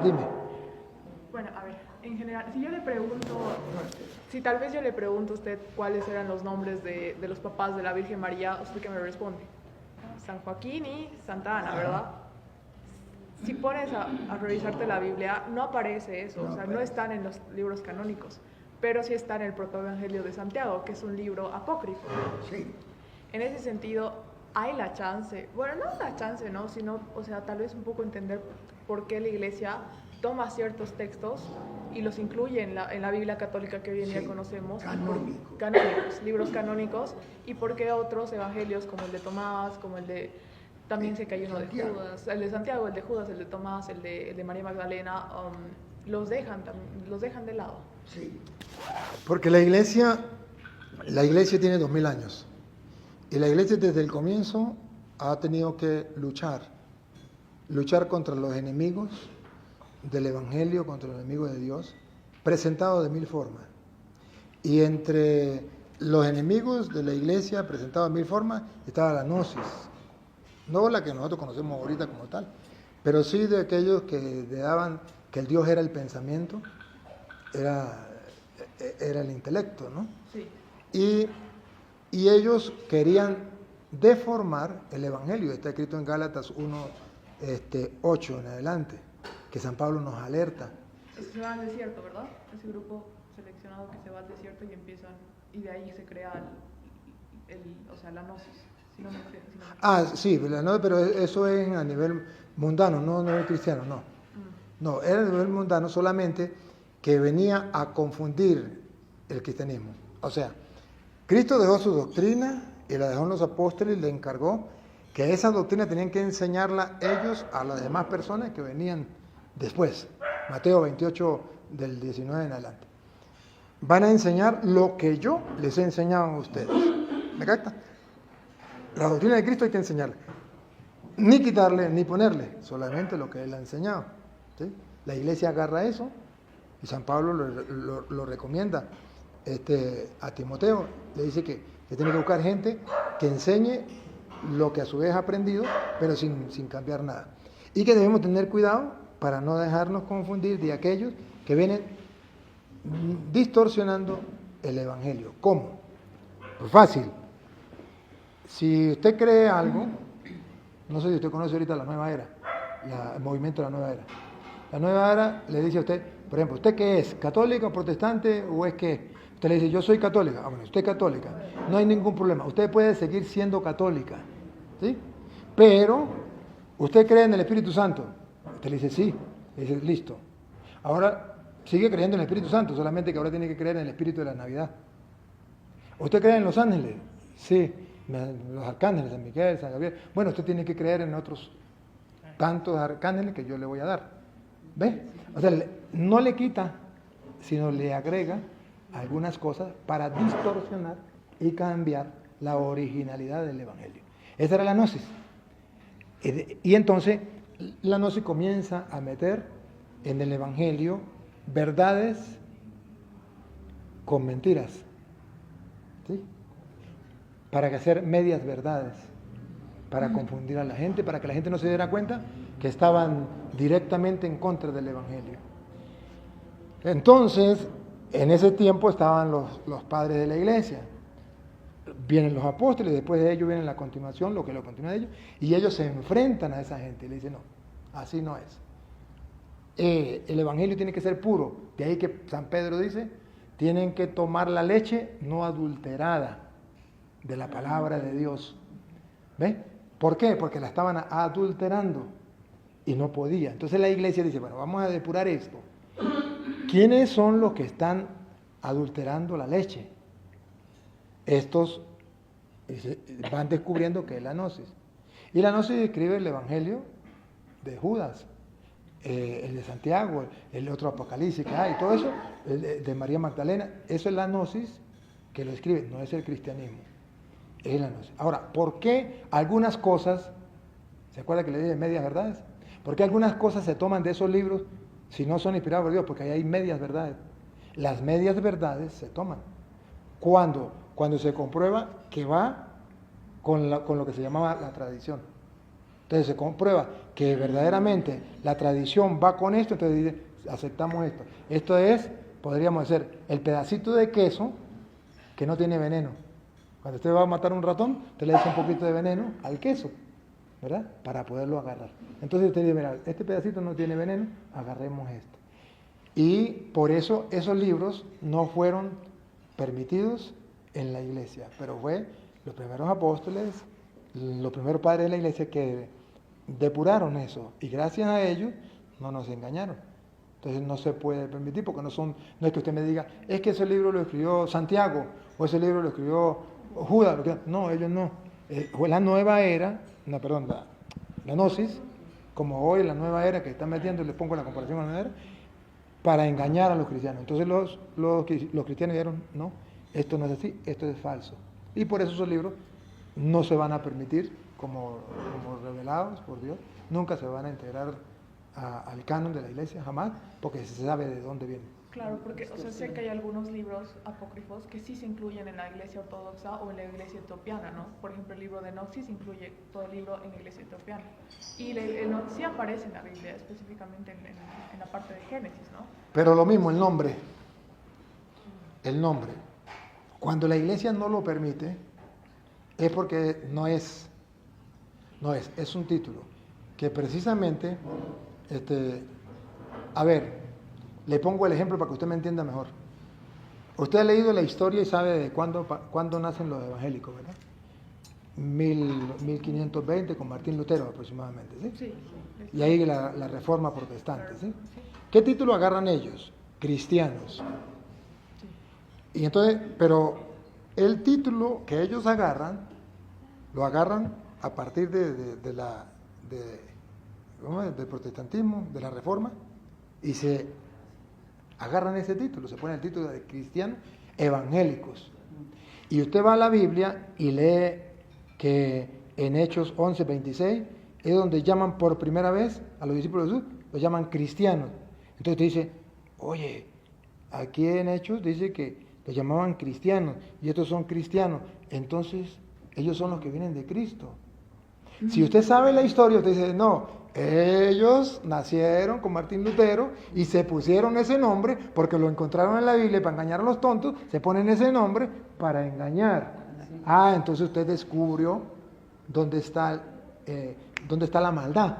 Dime. Bueno, a ver, en general, si yo le pregunto, si tal vez yo le pregunto a usted cuáles eran los nombres de los papás de la Virgen María, ¿usted qué me responde? San Joaquín y Santa Ana, ¿verdad? Si pones a revisarte la Biblia, no aparece eso, o sea, no están en los libros canónicos, pero sí está en el Protoevangelio de Santiago, que es un libro apócrifo. Sí. En ese sentido, hay la chance, bueno, no la chance, ¿no? Sino, o sea, tal vez un poco entender por qué la Iglesia toma ciertos textos y los incluye en la Biblia católica que hoy en día conocemos, canónicos, libros canónicos, y por qué otros evangelios como el de Tomás, como el de, también sé que hay uno de Judas, el de Santiago, el de Judas, el de Tomás, el de María Magdalena, los dejan de lado. Sí. Porque la iglesia tiene 2000 años. Y la iglesia desde el comienzo ha tenido que luchar contra los enemigos del Evangelio, contra los enemigos de Dios, presentados de 1000 formas. Y entre los enemigos de la iglesia presentados de 1000 formas estaba la gnosis, no la que nosotros conocemos ahorita como tal, pero sí de aquellos que daban que el Dios era el pensamiento, era el intelecto, ¿no? Sí. Y ellos querían deformar el Evangelio. Está escrito en Gálatas 1, 8 en adelante, que San Pablo nos alerta. Se va al desierto, ¿verdad? Ese grupo seleccionado que se va al desierto y de ahí se crea o sea, la gnosis. Si no me Sí, pero eso es a nivel mundano, no a nivel cristiano, no. No, era a nivel mundano solamente que venía a confundir el cristianismo. O sea, Cristo dejó su doctrina y la dejó en los apóstoles y le encargó que esa doctrina tenían que enseñarla ellos a las demás personas que venían después. Mateo 28 del 19 en adelante. Van a enseñar lo que yo les he enseñado a ustedes. ¿Me capta? La doctrina de Cristo hay que enseñarla. Ni quitarle ni ponerle, solamente lo que Él ha enseñado. ¿Sí? La iglesia agarra eso y San Pablo lo recomienda a Timoteo. Le dice que tiene que buscar gente que enseñe lo que a su vez ha aprendido, pero sin cambiar nada. Y que debemos tener cuidado para no dejarnos confundir de aquellos que vienen distorsionando el Evangelio. ¿Cómo? Pues fácil. Si usted cree algo, no sé si usted conoce ahorita la nueva era, el movimiento de la nueva era. La nueva era le dice a usted, por ejemplo, ¿usted qué es? ¿Católica, protestante o es qué? Usted le dice, yo soy católica. Bueno, usted es católica. No hay ningún problema. Usted puede seguir siendo católica. ¿Sí? Pero, ¿usted cree en el Espíritu Santo? Usted le dice, sí. Le dice, listo. Ahora sigue creyendo en el Espíritu Santo, solamente que ahora tiene que creer en el Espíritu de la Navidad. ¿Usted cree en los ángeles? Sí. Los arcángeles, San Miguel, San Gabriel. Bueno, usted tiene que creer en otros tantos arcángeles que yo le voy a dar. ¿Ve? O sea, no le quita, sino le agrega algunas cosas para distorsionar y cambiar la originalidad del Evangelio. Esa era la gnosis. Y entonces la gnosis comienza a meter en el Evangelio verdades con mentiras. ¿Sí? Para hacer medias verdades, para confundir a la gente, para que la gente no se diera cuenta que estaban directamente en contra del Evangelio. Entonces, en ese tiempo estaban los padres de la iglesia, vienen los apóstoles, después de ellos viene la continuación, lo que lo continúa de ellos, y ellos se enfrentan a esa gente y le dicen, no, así no es. El Evangelio tiene que ser puro, de ahí que San Pedro dice, tienen que tomar la leche no adulterada de la palabra de Dios. ¿Ve? ¿Por qué? Porque la estaban adulterando y no podía. Entonces la iglesia dice, bueno, vamos a depurar esto. ¿Quiénes son los que están adulterando la leche? Estos van descubriendo que es la gnosis. Y la gnosis describe el evangelio de Judas, el de Santiago, el otro Apocalipsis que hay, todo eso, el de María Magdalena. Eso es la gnosis que lo escribe, no es el cristianismo. Es la gnosis. Ahora, ¿por qué algunas cosas, se acuerda que le dije medias verdades? ¿Por qué algunas cosas se toman de esos libros si no son inspirados por Dios? Porque ahí hay medias verdades. Las medias verdades se toman. Cuando se comprueba que va con lo que se llamaba la tradición. Entonces se comprueba que verdaderamente la tradición va con esto, entonces dice, aceptamos esto. Esto es, podríamos decir, el pedacito de queso que no tiene veneno. Cuando usted va a matar un ratón, usted le echa un poquito de veneno al queso, ¿verdad? Para poderlo agarrar. Entonces usted dice, mira, este pedacito no tiene veneno, agarremos esto. Y por eso esos libros no fueron permitidos en la iglesia, pero fue los primeros apóstoles, los primeros padres de la iglesia que depuraron eso, y gracias a ellos no nos engañaron. Entonces no se puede permitir, porque no es que usted me diga, es que ese libro lo escribió Santiago, o ese libro lo escribió Judas. No, ellos no. Fue la nueva era, no, perdón, la gnosis, como hoy la nueva era que están metiendo, y les pongo la comparación a la nueva era, para engañar a los cristianos. Entonces los cristianos dijeron, no, esto no es así, esto es falso. Y por eso esos libros no se van a permitir como revelados por Dios, nunca se van a integrar al canon de la iglesia, jamás, porque se sabe de dónde vienen. Claro, porque o sea, sé que hay algunos libros apócrifos que sí se incluyen en la iglesia ortodoxa o en la iglesia etiopiana, ¿no? Por ejemplo, el libro de Noxis incluye todo el libro en la iglesia etiopiana. Y el Noxis sí aparece en la Biblia, específicamente en la parte de Génesis, ¿no? Pero lo mismo, el nombre. Cuando la iglesia no lo permite, es porque es un título que precisamente, a ver, le pongo el ejemplo para que usted me entienda mejor. Usted ha leído la historia y sabe de cuándo nacen los evangélicos, ¿verdad? 1520 con Martín Lutero aproximadamente, ¿sí? Sí. Y ahí la reforma protestante, ¿sí? ¿Qué título agarran ellos? Cristianos. Y entonces, pero el título que ellos agarran, lo agarran a partir del protestantismo, de la reforma, y se agarran ese título, se pone el título de cristianos evangélicos. Y usted va a la Biblia y lee que en Hechos 11:26 es donde llaman por primera vez a los discípulos de Jesús, los llaman cristianos. Entonces te dice, oye, aquí en Hechos dice que los llamaban cristianos y estos son cristianos, entonces ellos son los que vienen de Cristo. Si usted sabe la historia, usted dice, no, ellos nacieron con Martín Lutero y se pusieron ese nombre porque lo encontraron en la Biblia y para engañar a los tontos, se ponen ese nombre para engañar. Entonces usted descubrió dónde está la maldad.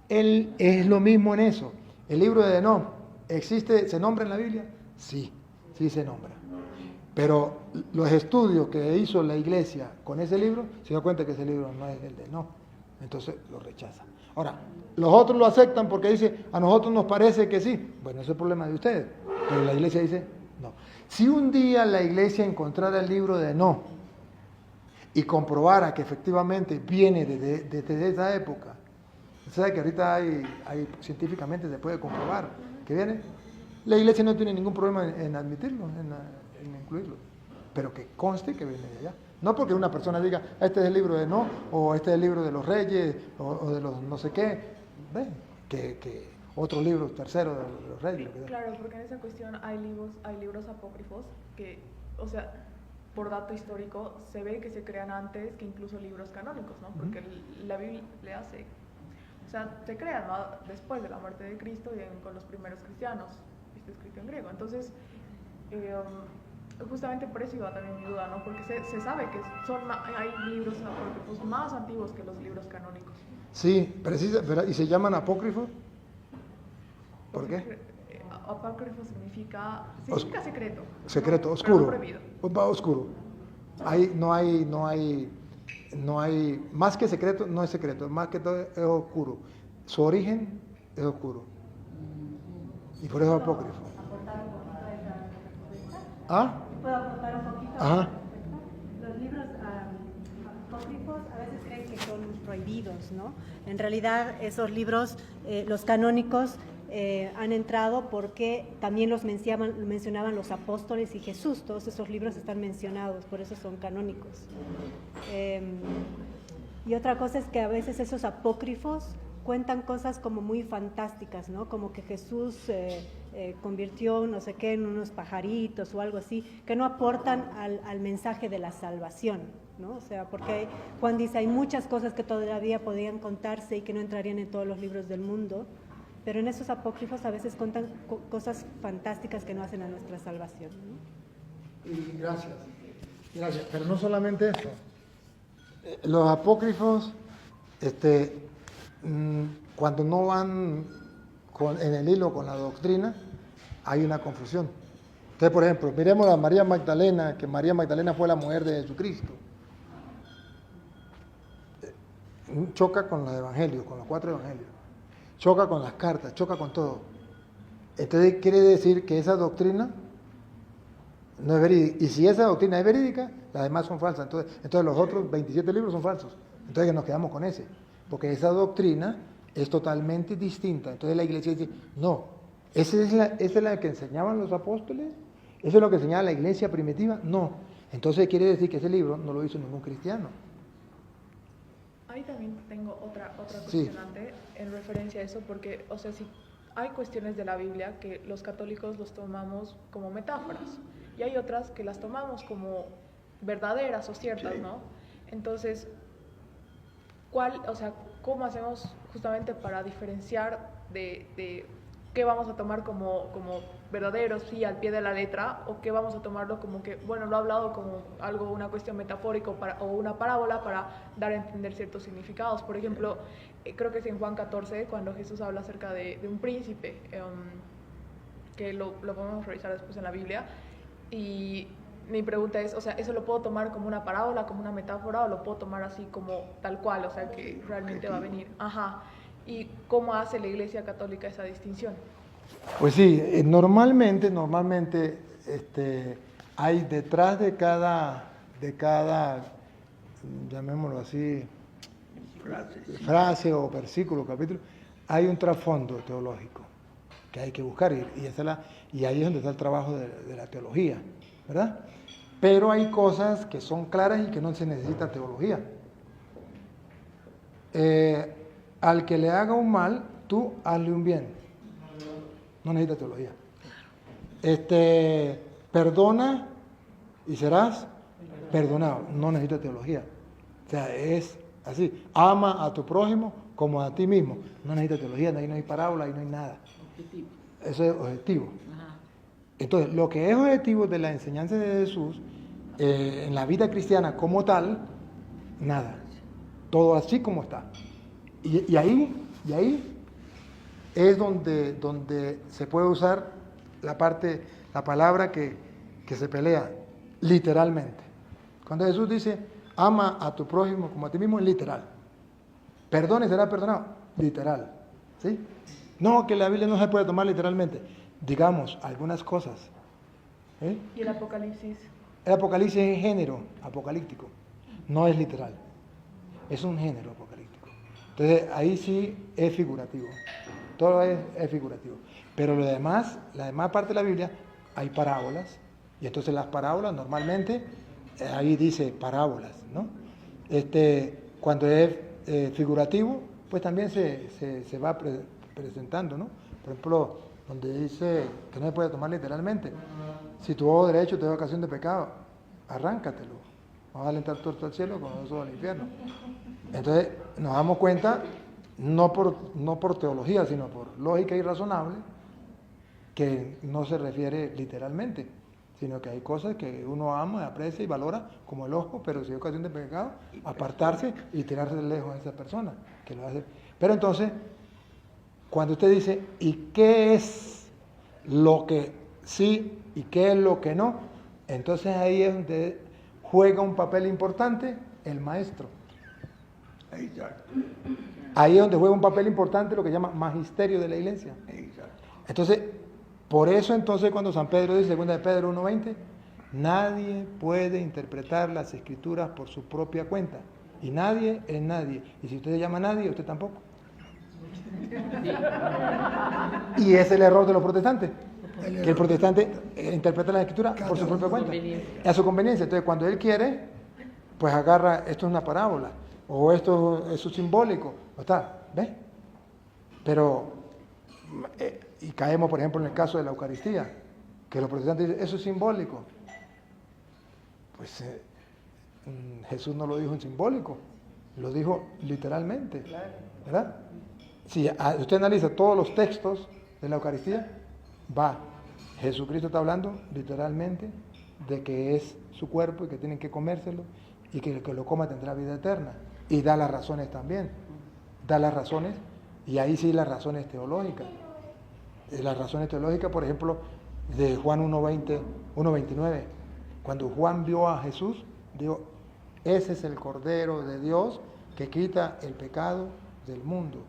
Es lo mismo en eso. El libro de Enoc, ¿se nombra en la Biblia? Sí se nombra. Pero los estudios que hizo la iglesia con ese libro, se da cuenta que ese libro no es el de Enoc. Entonces lo rechaza. Ahora, los otros lo aceptan porque dice, a nosotros nos parece que sí. Bueno, ese es el problema de ustedes. Pero la iglesia dice, no. Si un día la iglesia encontrara el libro de Enoc y comprobara que efectivamente viene desde esa época, ¿sabe que ahorita científicamente se puede comprobar que viene? La iglesia no tiene ningún problema en admitirlo, en incluirlo, pero que conste que viene de allá. No porque una persona diga, este es el libro de No, o este es el libro de los reyes, o de los no sé qué, ven, que otro libro, tercero de los reyes. Claro, porque en esa cuestión hay libros apócrifos que, o sea, por dato histórico, se ve que se crean antes que incluso libros canónicos, ¿no? Porque la Biblia se crean, ¿no?, después de la muerte de Cristo y con los primeros cristianos, está escrito en griego. Entonces, justamente por eso iba también mi duda, ¿no? Porque se sabe que hay libros apócrifos más antiguos que los libros canónicos. Sí, ¿y se llaman apócrifos? ¿Por qué? Apócrifo significa secreto. Secreto, oscuro. Oscuro. No hay, más que secreto, no es secreto, más que todo es oscuro. Su origen es oscuro. Y por eso es apócrifo. ¿Puedo aportar un poquito? Ajá. Los libros apócrifos a veces creen que son prohibidos, ¿no? En realidad esos libros, los canónicos, han entrado porque también los mencionaban los apóstoles y Jesús. Todos esos libros están mencionados, por eso son canónicos. Y otra cosa es que a veces esos apócrifos cuentan cosas como muy fantásticas, ¿no? Como que Jesús convirtió no sé qué en unos pajaritos o algo así, que no aportan al mensaje de la salvación. ¿no? O sea, porque Juan dice, hay muchas cosas que todavía podrían contarse y que no entrarían en todos los libros del mundo, pero en esos apócrifos a veces cuentan cosas fantásticas que no hacen a nuestra salvación, ¿no? Y gracias. Pero no solamente eso. Los apócrifos, cuando no van en el hilo con la doctrina, hay una confusión. Entonces, por ejemplo, miremos a María Magdalena, que María Magdalena fue la mujer de Jesucristo. Choca con los evangelios, con los 4 evangelios. Choca con las cartas, choca con todo. Entonces quiere decir que esa doctrina no es verídica. Y si esa doctrina es verídica, las demás son falsas. Entonces los otros 27 libros son falsos. Entonces nos quedamos con ese. Porque esa doctrina es totalmente distinta. Entonces la iglesia dice, no, esa es la que enseñaban los apóstoles, eso es lo que enseñaba la iglesia primitiva, no. Entonces quiere decir que ese libro no lo hizo ningún cristiano. Ahí también tengo otra Sí. cuestionante en referencia a eso, porque, o sea, si hay cuestiones de la Biblia que los católicos los tomamos como metáforas, y hay otras que las tomamos como verdaderas o ciertas, Sí. ¿no? Entonces, ¿cómo hacemos justamente para diferenciar de qué vamos a tomar como verdaderos, sí, al pie de la letra, o qué vamos a tomarlo como que, bueno, lo ha hablado como algo, una cuestión metafórica o una parábola para dar a entender ciertos significados? Por ejemplo, creo que es en Juan 14, cuando Jesús habla acerca de un príncipe, que lo podemos revisar después en la Biblia, y mi pregunta es, o sea, ¿eso lo puedo tomar como una parábola, como una metáfora, o lo puedo tomar así como tal cual, o sea, que realmente va a venir? Ajá. ¿Y cómo hace la Iglesia Católica esa distinción? Pues sí, normalmente hay detrás de cada, llamémoslo así, frase o versículo, capítulo, hay un trasfondo teológico que hay que buscar y ahí es donde está el trabajo de la teología, ¿verdad? Pero hay cosas que son claras y que no se necesita teología. Al que le haga un mal, tú hazle un bien. No necesita teología. Perdona y serás perdonado. No necesita teología. O sea, es así. Ama a tu prójimo como a ti mismo. No necesita teología, ahí no hay parábola, ahí no hay nada. Objetivo. Eso es objetivo. Ajá. Entonces, lo que es objetivo de la enseñanza de Jesús, en la vida cristiana como tal, nada. Todo así como está. Y ahí es donde se puede usar la palabra que se pelea, literalmente. Cuando Jesús dice, ama a tu prójimo como a ti mismo, es literal. Perdona y será perdonado, literal. ¿Sí? No, que la Biblia no se puede tomar literalmente. Digamos algunas cosas. ¿Y el Apocalipsis? El Apocalipsis es género apocalíptico, no es literal. Es un género apocalíptico. Entonces ahí sí es figurativo. Todo es figurativo. Pero lo demás, la demás parte de la Biblia, hay parábolas. Y entonces las parábolas normalmente, ahí dice parábolas, ¿no? Cuando es figurativo, pues también se va presentando, ¿no? Por ejemplo, donde dice que no se puede tomar literalmente. Si tu ojo derecho te da ocasión de pecado, arráncatelo. No vas a alentar torto al cielo con los ojos al infierno. Entonces nos damos cuenta, no por teología, sino por lógica y razonable, que no se refiere literalmente, sino que hay cosas que uno ama, aprecia y valora como el ojo, pero si hay ocasión de pecado, apartarse y tirarse de lejos a esa persona que lo hace. Pero entonces, cuando usted dice, ¿y qué es lo que sí y qué es lo que no? Entonces ahí es donde juega un papel importante el maestro. Exacto. Ahí es donde juega un papel importante lo que llama magisterio de la iglesia. Exacto. Entonces, por eso entonces cuando San Pedro dice, 2 de Pedro 1:20, nadie puede interpretar las escrituras por su propia cuenta. Y nadie es nadie. Y si usted se llama nadie, usted tampoco. Y es el error de los protestantes. Que el protestante interpreta la escritura por su propia cuenta. A su conveniencia. Entonces, cuando él quiere, pues agarra, esto es una parábola. O esto es simbólico. O está, ¿ves? Pero, y caemos, por ejemplo, en el caso de la Eucaristía, que los protestantes dicen, eso es simbólico. Pues Jesús no lo dijo en simbólico, lo dijo literalmente, ¿verdad? Si usted analiza todos los textos de la Eucaristía, Jesucristo está hablando literalmente de que es su cuerpo y que tienen que comérselo y que el que lo coma tendrá vida eterna. Y da las razones también, da las razones, y ahí sí las razones teológicas. Las razones teológicas, por ejemplo, de Juan 1:20, 1:29, cuando Juan vio a Jesús, dijo, ese es el Cordero de Dios que quita el pecado del mundo.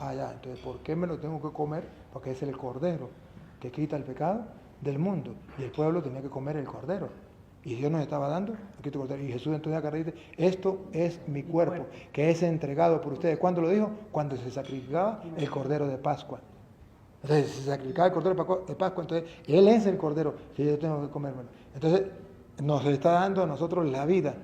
Entonces, ¿por qué me lo tengo que comer? Porque es el Cordero que quita el pecado del mundo. Y el pueblo tenía que comer el Cordero. Y Dios nos estaba dando el Cordero. Y Jesús entonces acá dice, esto es mi cuerpo, que es entregado por ustedes. ¿Cuándo lo dijo? Cuando se sacrificaba el Cordero de Pascua. Entonces, se sacrificaba el Cordero de Pascua, entonces Él es el Cordero que yo tengo que comérmelo. Entonces, nos está dando a nosotros la vida.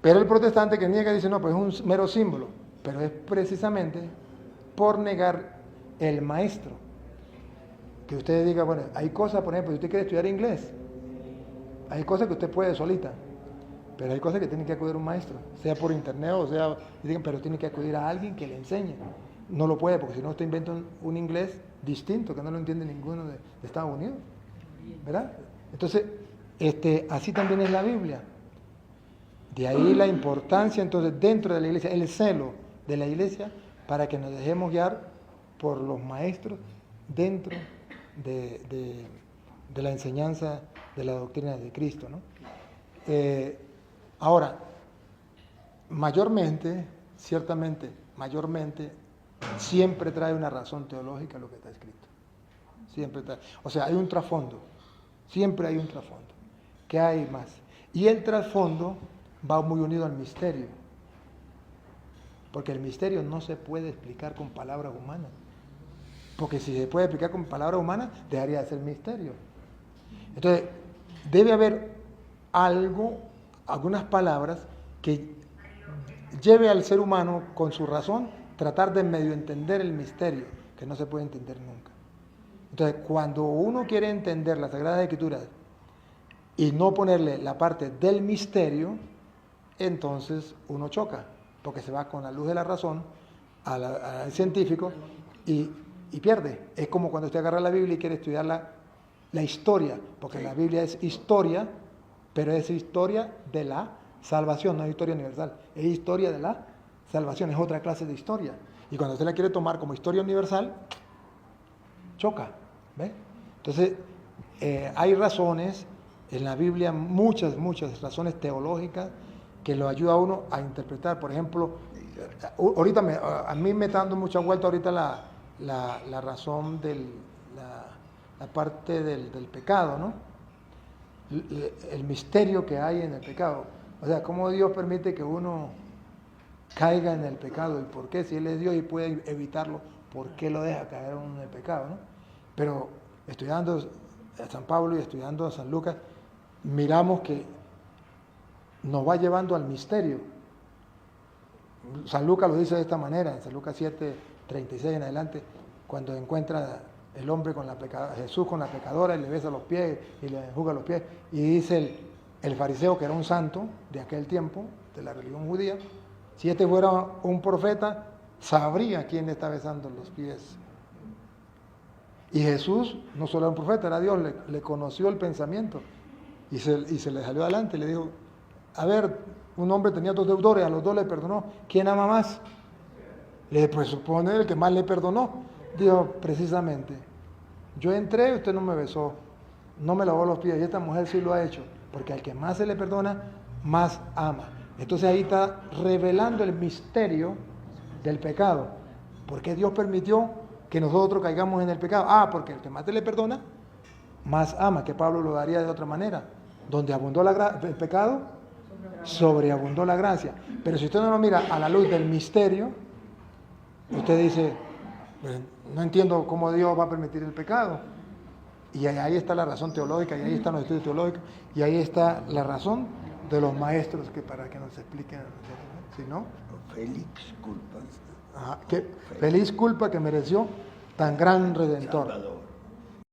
Pero el protestante que niega dice, no, pues es un mero símbolo. Pero es precisamente por negar el maestro. Que usted diga, bueno, hay cosas, por ejemplo, si usted quiere estudiar inglés, hay cosas que usted puede solita, pero hay cosas que tiene que acudir a un maestro, sea por internet o sea, pero tiene que acudir a alguien que le enseñe. No lo puede, porque si no usted inventa un inglés distinto, que no lo entiende ninguno de Estados Unidos, ¿verdad? Entonces, así también es la Biblia. De ahí la importancia, entonces, dentro de la iglesia, el celo de la iglesia, para que nos dejemos guiar por los maestros dentro de la enseñanza de la doctrina de Cristo, ¿no? Ahora, ciertamente, siempre trae una razón teológica lo que está escrito. Siempre trae. O sea, hay un trasfondo. Siempre hay un trasfondo. ¿Qué hay más? Y el trasfondo va muy unido al misterio. Porque el misterio no se puede explicar con palabras humanas. Porque si se puede explicar con palabras humanas, dejaría de ser misterio. Entonces, debe haber algunas palabras que lleve al ser humano con su razón tratar de medio entender el misterio, que no se puede entender nunca. Entonces, cuando uno quiere entender las Sagradas Escrituras y no ponerle la parte del misterio, entonces uno choca, porque se va con la luz de la razón al científico y pierde. Es como cuando usted agarra la Biblia y quiere estudiar la historia, porque la Biblia es historia, pero es historia de la salvación, no es historia universal, es historia de la salvación, es otra clase de historia. Y cuando usted la quiere tomar como historia universal, choca, ¿ve? Entonces, hay razones en la Biblia, muchas razones teológicas que lo ayuda a uno a interpretar. Por ejemplo, ahorita a mí me está dando mucha vuelta ahorita la razón la parte del pecado, ¿no? El misterio que hay en el pecado. O sea, cómo Dios permite que uno caiga en el pecado y por qué, si Él es Dios y puede evitarlo, ¿por qué lo deja caer en el pecado, ¿no? Pero estudiando a San Pablo y estudiando a San Lucas, miramos que nos va llevando al misterio. San Lucas lo dice de esta manera, en San Lucas 7:36 en adelante, cuando encuentra el hombre Jesús con la pecadora y le besa los pies y le enjuga los pies, y dice el fariseo, que era un santo de aquel tiempo, de la religión judía, si este fuera un profeta, sabría quién le está besando los pies. Y Jesús no solo era un profeta, era Dios, le conoció el pensamiento y se le salió adelante y le dijo, a ver, un hombre tenía 2 deudores, a los 2 le perdonó, ¿quién ama más? Le presupone el que más le perdonó. Dijo, precisamente, yo entré y usted no me besó, no me lavó los pies, y esta mujer sí lo ha hecho, porque al que más se le perdona, más ama. Entonces ahí está revelando el misterio del pecado. ¿Por qué Dios permitió que nosotros caigamos en el pecado? Porque el que más se le perdona, más ama, que Pablo lo daría de otra manera. Donde abundó el pecado, sobreabundó la gracia. Pero si usted no lo mira a la luz del misterio, usted dice, pues, no entiendo cómo Dios va a permitir el pecado. Y ahí está la razón teológica, y ahí están los estudios teológicos, y ahí está la razón de los maestros para que nos expliquen. ¿Sí, no? Félix culpa. Feliz culpa que mereció tan gran Redentor. Salvador.